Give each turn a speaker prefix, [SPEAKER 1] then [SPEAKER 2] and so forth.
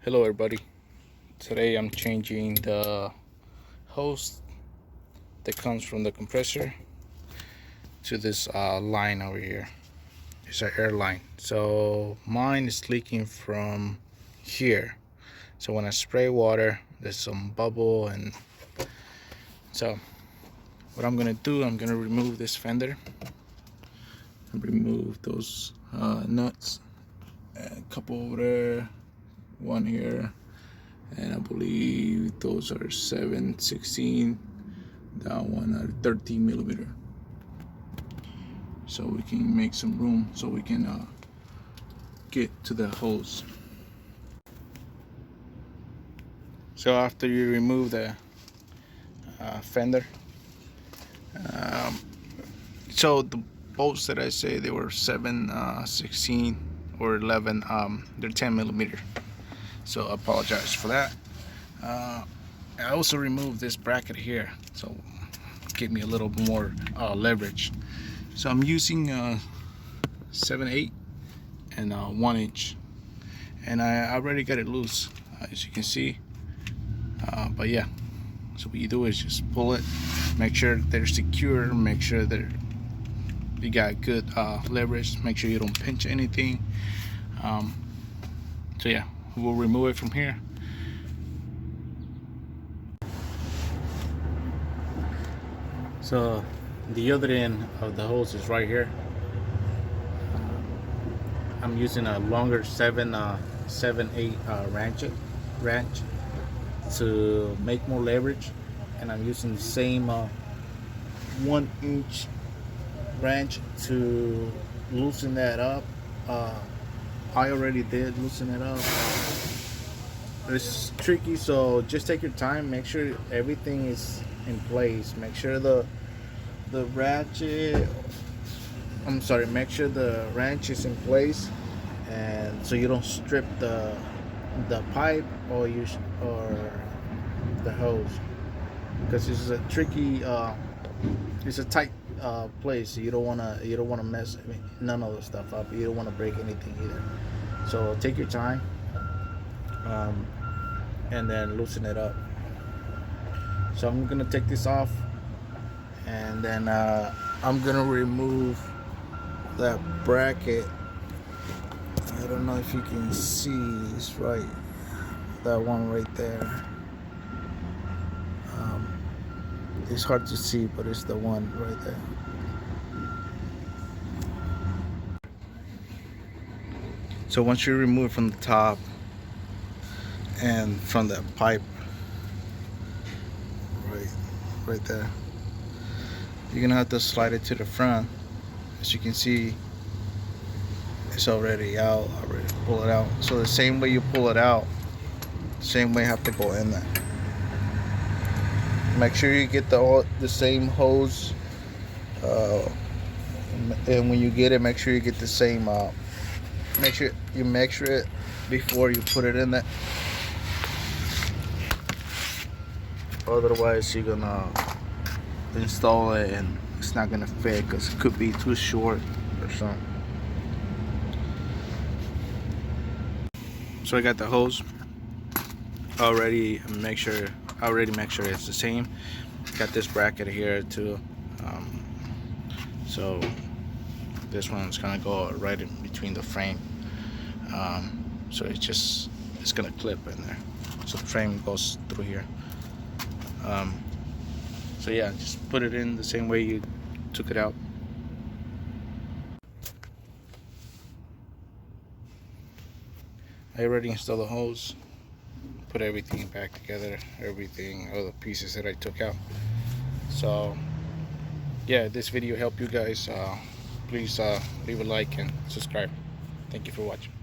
[SPEAKER 1] Hello everybody. Today I'm changing the hose that comes from the compressor to this line over here. It's an air line. So mine is leaking from here. So when I spray water, there's some bubble, and so what I'm gonna do, I'm gonna remove this fender and remove those nuts, and a couple over there, one here, and I believe those are 7/16. That one are 13 millimeter. So we can make some room so we can get to the hose. So after you remove the fender, so the bolts that I say, they were 7/16 or 11, they're 10 millimeter. So I apologize for that. I also removed this bracket here, so give me a little more leverage. So I'm using 7/8 and 1 inch, and I already got it loose, as you can see. But yeah, so what you do is just pull it, make sure they're secure, make sure that you got good leverage, make sure you don't pinch anything. So yeah, we'll remove it from here. So the other end of the hose is right here. I'm using a longer 7/8 wrench to make more leverage, and I'm using the same 1 inch wrench to loosen that up. I already did loosen it up. It's tricky, so just take your time, make sure everything is in place, make sure the ratchet, make sure the wrench is in place, and so you don't strip the pipe or the hose, because this is a tricky it's a tight place, so you don't want to mess none of the stuff up. You don't want to break anything either, so take your time and then loosen it up. So I'm gonna take this off, and then I'm gonna remove that bracket. I don't know if you can see, it's right, that one right there. It's hard to see, but it's the one right there. So once you remove it from the top and from that pipe right there, you're gonna have to slide it to the front. As you can see, it's already out. Already pull it out. So the same way you pull it out, same way you have to go in there. Make sure you get the same hose, and when you get it, make sure you get the same. Make sure you measure it before you put it in there. Otherwise, you're gonna install it and it's not gonna fit, because it could be too short or something. So I got the hose already. Make sure it's the same. Got this bracket here too. So this one's gonna go right in between the frame. So it's gonna clip in there. So the frame goes through here. So yeah, just put it in the same way you took it out. I already installed the hose, put everything back together, all the pieces that I took out. So yeah, this video helped you guys. Please leave a like and subscribe. Thank you for watching.